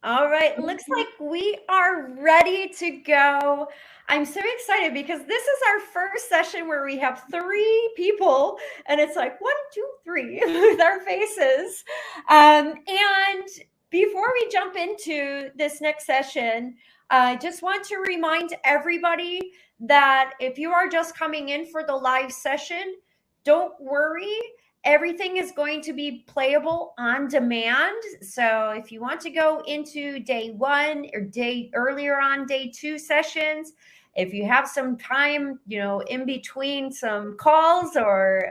All right, looks like we are ready to go. I'm so excited because this is our first session where we have 3 people, and it's like 1, 2, 3 with our faces. And before we jump into this next session, I just want to remind everybody that if you are just coming in for the live session, don't worry. Everything is going to be playable on demand. So if you want to go into day 1 or day earlier on day 2 sessions, if you have some time, in between some calls or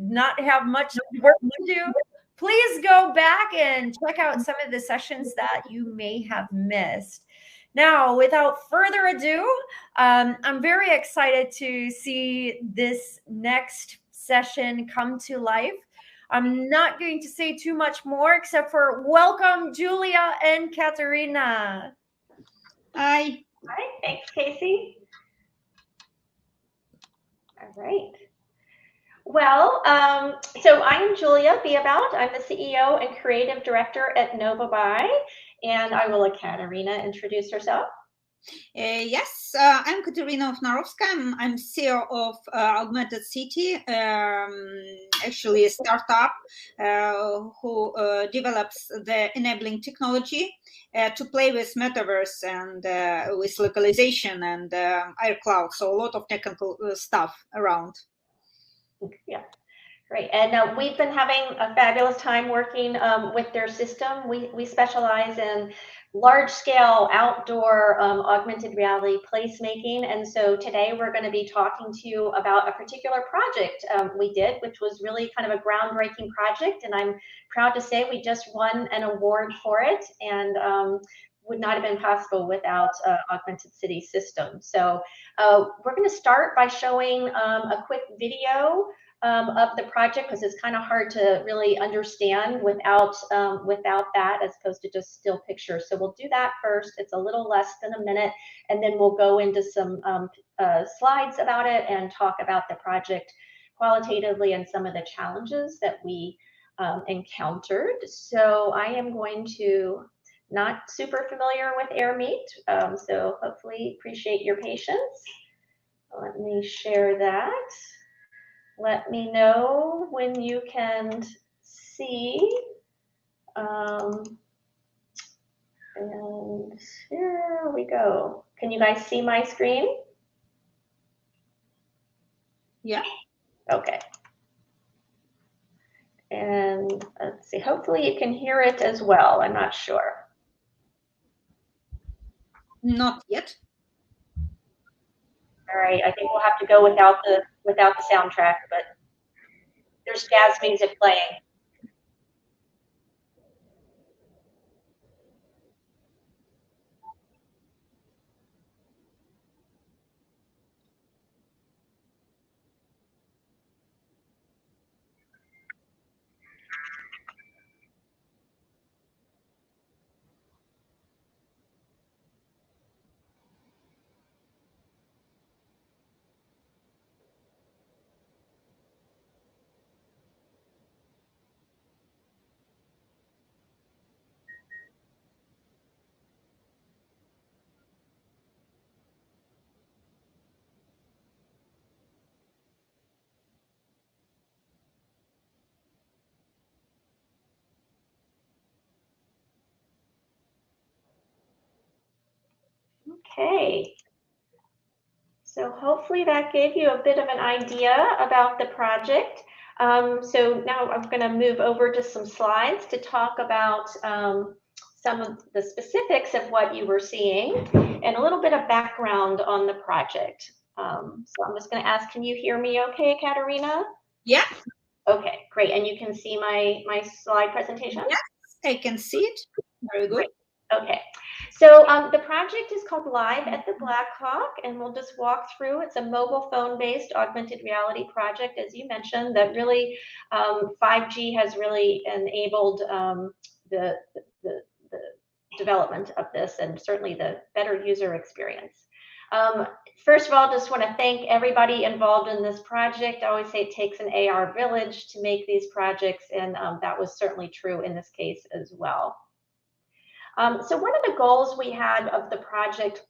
not have much work to do, please go back and check out some of the sessions that you may have missed. Now, without further ado, I'm very excited to see this next session come to life. I'm not going to say too much more except for welcome, Julia and Katerina. Hi. Hi, thanks, Casey. All right. Well, so I am Julia Beabout. I'm the CEO and Creative Director at Novabuy, and I will let Katerina introduce herself. Yes, I'm Katerina Ofnarovska. I'm CEO of Augmented City, actually a startup who develops the enabling technology to play with metaverse and with localization and air cloud. So a lot of technical stuff around. Yeah. Great, and we've been having a fabulous time working with their system. We specialize in large-scale outdoor augmented reality placemaking, and so today we're going to be talking to you about a particular project we did, which was really kind of a groundbreaking project, and I'm proud to say we just won an award for it, and would not have been possible without Augmented City system. So we're going to start by showing a quick video of the project, because it's kind of hard to really understand without that, as opposed to just still pictures. So we'll do that first. It's a little less than a minute, and then we'll go into some slides about it and talk about the project qualitatively and some of the challenges that we encountered. So I am going to, not super familiar with AirMeet, so hopefully appreciate your patience. Let me share that. Let me know when you can see. And here we go. Can you guys see my screen? Yeah. Okay. And let's see, hopefully you can hear it as well. I'm not sure. Not yet. All right, I think we'll have to go without the soundtrack, but there's jazz music playing. Okay. So hopefully that gave you a bit of an idea about the project. So now I'm going to move over to some slides to talk about some of the specifics of what you were seeing and a little bit of background on the project. So I'm just going to ask, can you hear me okay, Katerina? Yeah. Okay, great. And you can see my slide presentation? Yes, I can see it. Very good. Great. Okay. So the project is called Live at the Blackhawk, and we'll just walk through. It's a mobile phone-based augmented reality project, as you mentioned, that really 5G has really enabled the development of this, and certainly the better user experience. First of all, just want to thank everybody involved in this project. I always say it takes an AR village to make these projects, and that was certainly true in this case as well. So one of the goals we had of the project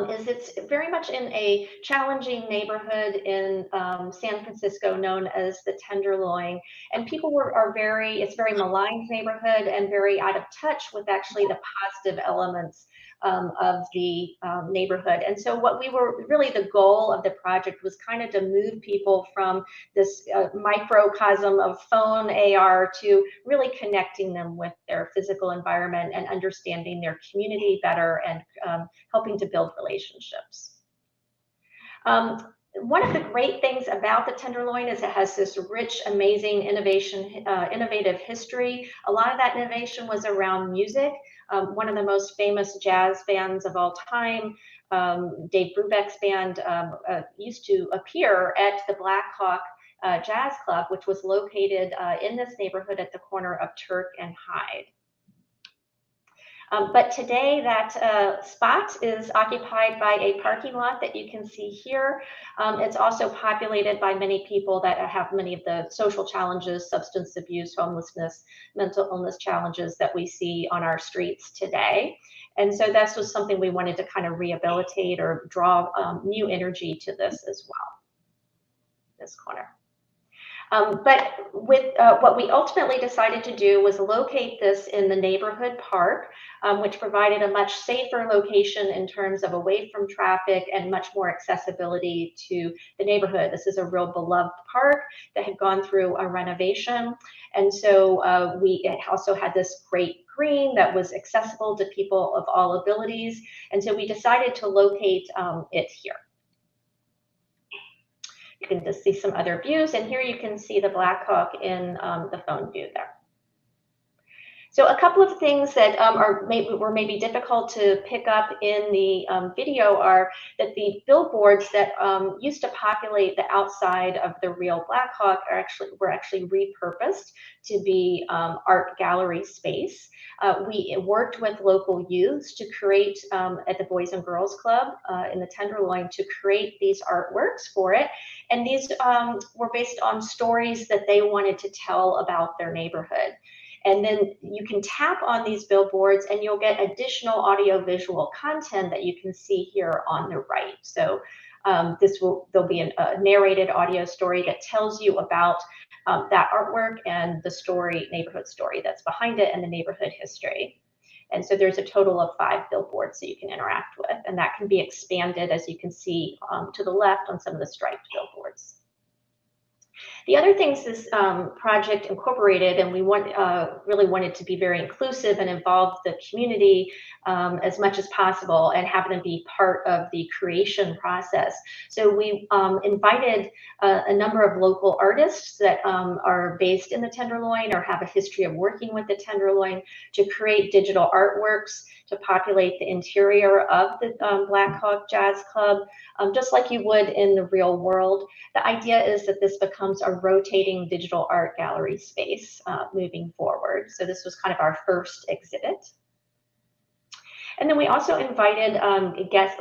is it's very much in a challenging neighborhood in San Francisco known as the Tenderloin. And people it's very maligned neighborhood and very out of touch with actually the positive elements of the neighborhood. And so what we were really, the goal of the project was kind of to move people from this microcosm of phone AR to really connecting them with their physical environment and understanding their community better and helping to build relationships. One of the great things about the Tenderloin is it has this rich, amazing innovative history. A lot of that innovation was around music. One of the most famous jazz bands of all time, Dave Brubeck's band, used to appear at the Blackhawk Jazz Club, which was located in this neighborhood at the corner of Turk and Hide. But today that spot is occupied by a parking lot that you can see here. It's also populated by many people that have many of the social challenges, substance abuse, homelessness, mental illness challenges that we see on our streets today. And so that's just something we wanted to kind of rehabilitate or draw new energy to this as well, this corner. But with what we ultimately decided to do was locate this in the neighborhood park, which provided a much safer location in terms of away from traffic and much more accessibility to the neighborhood. This is a real beloved park that had gone through a renovation. And so it also had this great green that was accessible to people of all abilities. And so we decided to locate it here. You can just see some other views, and here you can see the Blackhawk in the phone view there. So a couple of things that were maybe difficult to pick up in the video are that the billboards that used to populate the outside of the real Blackhawk were actually repurposed to be art gallery space. We worked with local youths to create at the Boys and Girls Club in the Tenderloin to create these artworks for it. And these were based on stories that they wanted to tell about their neighborhood. And then you can tap on these billboards and you'll get additional audiovisual content that you can see here on the right. So there'll be a narrated audio story that tells you about that artwork and the story, neighborhood story that's behind it and the neighborhood history. And so there's a total of 5 billboards that you can interact with, and that can be expanded, as you can see to the left on some of the striped billboards. The other things this project incorporated, and we really wanted to be very inclusive and involve the community as much as possible and have them be part of the creation process. So we invited a number of local artists that are based in the Tenderloin or have a history of working with the Tenderloin to create digital artworks to populate the interior of the Blackhawk Jazz Club, just like you would in the real world. The idea is that this becomes a rotating digital art gallery space moving forward. So this was kind of our first exhibit. And then we also invited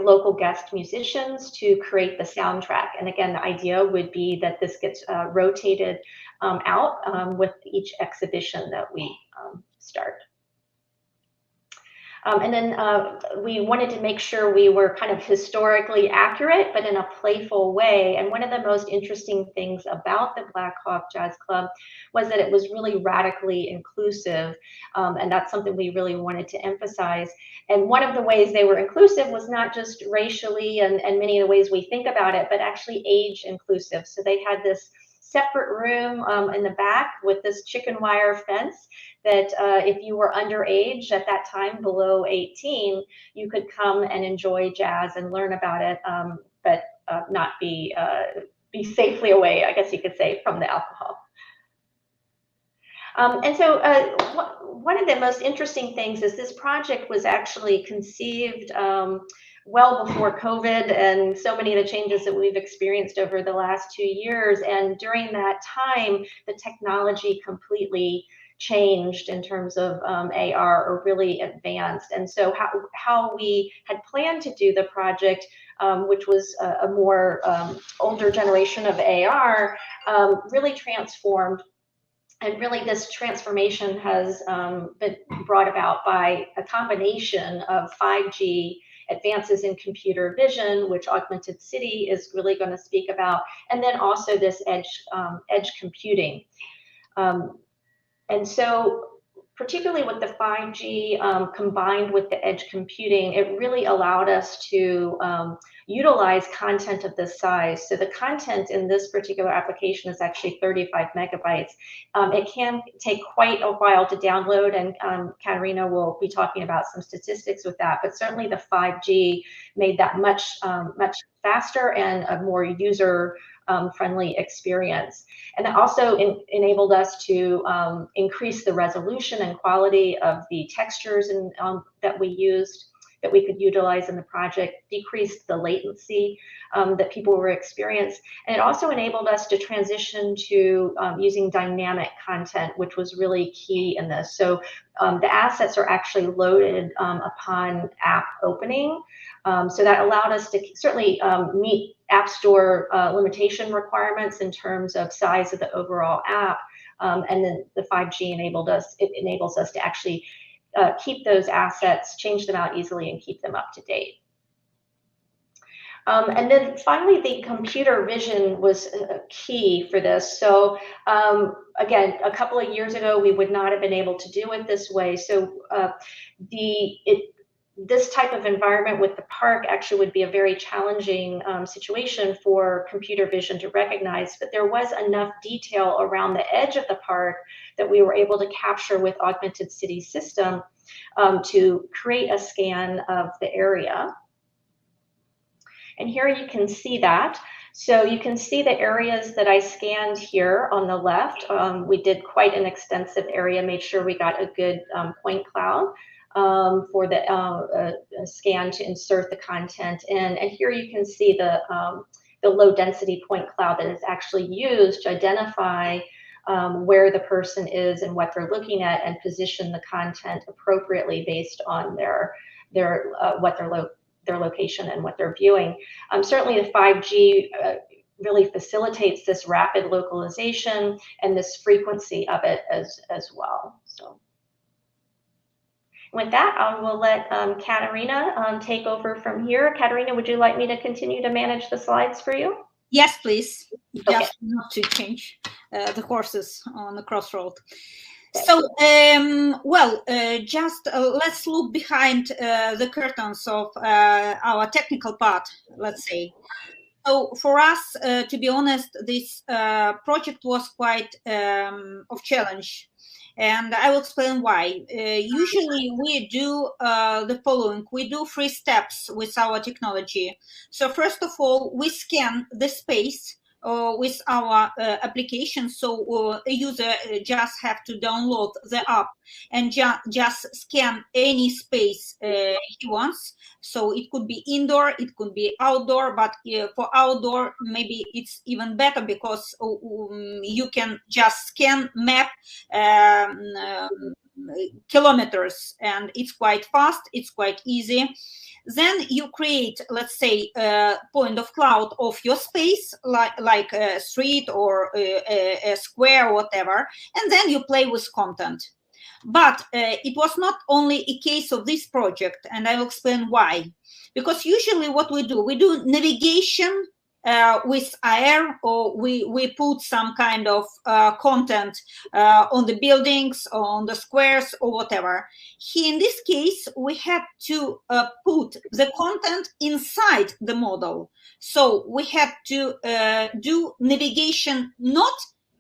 local guest musicians to create the soundtrack. And again, the idea would be that this gets rotated out with each exhibition that we start. And then we wanted to make sure we were kind of historically accurate, but in a playful way. And one of the most interesting things about the Blackhawk Jazz Club was that it was really radically inclusive. And that's something we really wanted to emphasize. And one of the ways they were inclusive was not just racially and many of the ways we think about it, but actually age inclusive. So they had this separate room in the back with this chicken wire fence that if you were underage at that time, below 18, you could come and enjoy jazz and learn about it, but not be safely away, I guess you could say, from the alcohol. And so one of the most interesting things is this project was actually conceived well before COVID and so many of the changes that we've experienced over the last 2 years. And during that time, the technology completely changed in terms of AR, or really advanced. And so how we had planned to do the project, which was a more older generation of AR, really transformed And really this transformation has been brought about by a combination of 5G, advances in computer vision, which Augmented City is really going to speak about, and then also this edge computing. And so particularly with the 5G combined with the edge computing, it really allowed us to utilize content of this size. So the content in this particular application is actually 35 megabytes. It can take quite a while to download, and Katerina will be talking about some statistics with that, but certainly the 5G made that much faster and a more user friendly experience. And that also enabled us to increase the resolution and quality of the textures that we used, that we could utilize in the project, decreased the latency that people were experiencing. And it also enabled us to transition to using dynamic content, which was really key in this. So the assets are actually loaded upon app opening. So that allowed us to certainly meet App Store limitation requirements in terms of size of the overall app. And then the 5G enables us to actually keep those assets, change them out easily, and keep them up to date. And then finally, the computer vision was key for this. So again, a couple of years ago, we would not have been able to do it this way. So this type of environment with the park actually would be a very challenging situation for computer vision to recognize, but there was enough detail around the edge of the park that we were able to capture with Augmented City system to create a scan of the area. And here you can see that. So you can see the areas that I scanned here on the left. We did quite an extensive area, made sure we got a good point cloud for the scan to insert the content in. And here you can see the low density point cloud that is actually used to identify where the person is and what they're looking at, and position the content appropriately based on their location and what they're viewing. Certainly the 5G really facilitates this rapid localization and this frequency of it as well. So with that, I will let Katerina take over from here. Katerina, would you like me to continue to manage the slides for you? Yes, please. Okay. Just not to change the horses on the crossroad. So, let's look behind the curtains of our technical part, let's say. So for us, to be honest, this project was quite of challenge. And I will explain why. Usually we do the following. We do 3 steps with our technology. So first of all, we scan the space with our application. So a user just have to download the app and just scan any space he wants. So it could be indoor, it could be outdoor, but for outdoor, maybe it's even better because you can just scan map kilometers, and it's quite fast, it's quite easy. Then you create, let's say, a point of cloud of your space, like a street or a square or whatever, and then you play with content. But it was not only a case of this project, and I will explain why. Because usually what we do navigation with AR, or we put some kind of content on the buildings, on the squares, or whatever. Here in this case, we had to put the content inside the model. So we had to do navigation not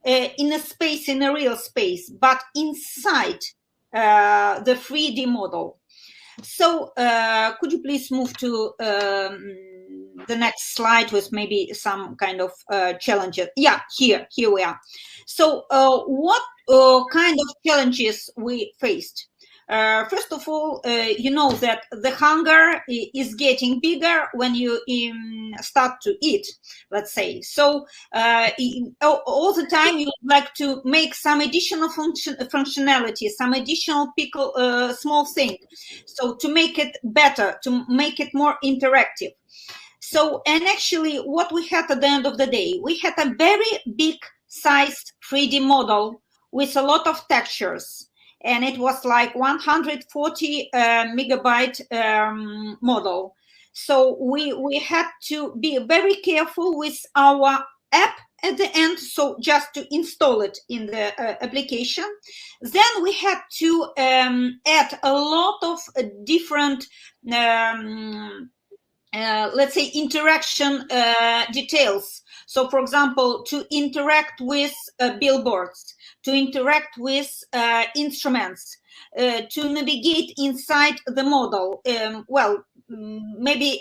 in a space, in a real space, but inside the 3D model. So could you please move to the next slide with maybe some kind of challenges? Yeah, here we are. So what kind of challenges we faced? First of all, you know that the hunger is getting bigger when you start to eat, let's say. So all the time you like to make some additional functionality, some additional small thing. So to make it better, to make it more interactive. So, and actually what we had at the end of the day, we had a very big sized 3D model with a lot of textures, and it was like 140 megabyte model. So we had to be very careful with our app at the end, so just to install it in the application. Then we had to add a lot of different let's say interaction details. So for example, to interact with billboards, to interact with instruments, to navigate inside the model. Well, maybe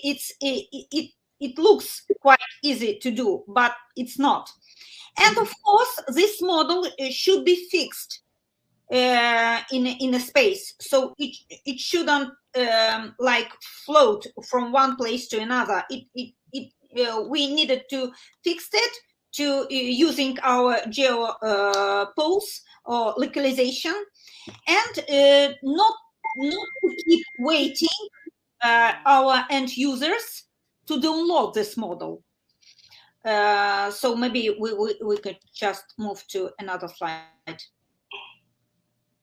it looks quite easy to do, but it's not. And of course, this model should be fixed in a space, so it shouldn't like float from one place to another. We needed to fix it to using our geo pose or localization, and not to keep waiting our end users to download this model. So maybe we could just move to another slide.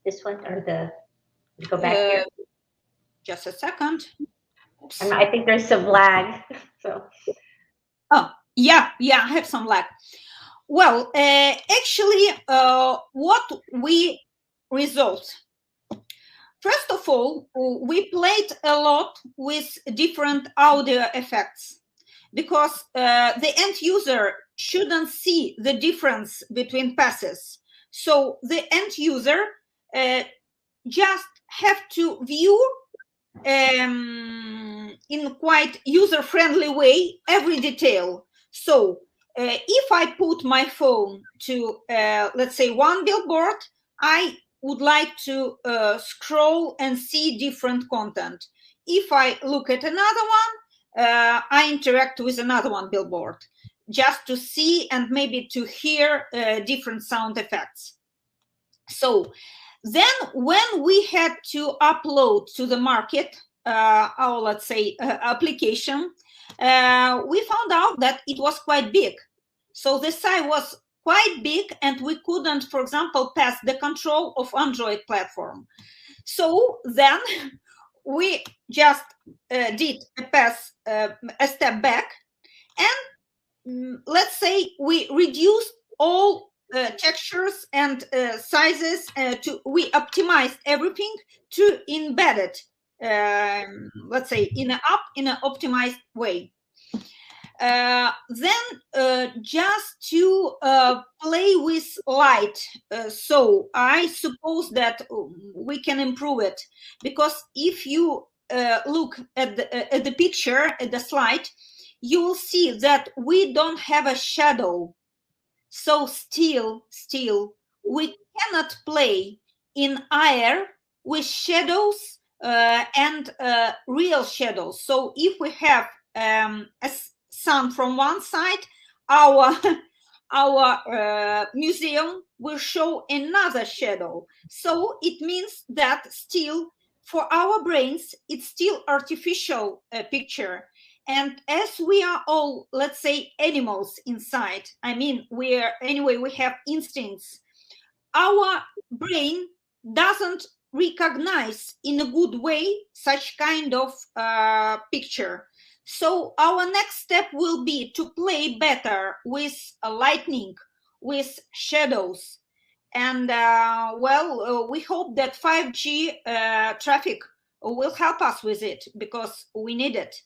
This one, or go back here? Just a second. Oops. I think there's some lag. So. Oh, yeah, I have some lag. Well, actually, what we resolved. First of all, we played a lot with different audio effects, because the end user shouldn't see the difference between passes. So the end user just have to view in quite user-friendly way every detail. So if I put my phone to let's say one billboard, I would like to scroll and see different content. If I look at another one, I interact with another one billboard, just to see and maybe to hear different sound effects. So then when we had to upload to the market our, let's say, application, we found out that it was quite big. So the site was quite big, and we couldn't, for example, pass the control of Android platform. So then we just did a step back, and let's say we reduced all textures and sizes. We optimized everything to embed it, let's say, in an optimized way. Then just to play with light. So I suppose that we can improve it, because if you look at the picture, at the slide, you will see that we don't have a shadow. So still we cannot play in air with shadows and real shadows. So if we have a sun from one side, our museum will show another shadow. So it means that still, for our brains, it's still artificial picture. And as we are all, let's say, animals inside, I mean, we have instincts. Our brain doesn't recognize in a good way such kind of picture. So our next step will be to play better with lightning, with shadows. And we hope that 5G traffic will help us with it, because we need it.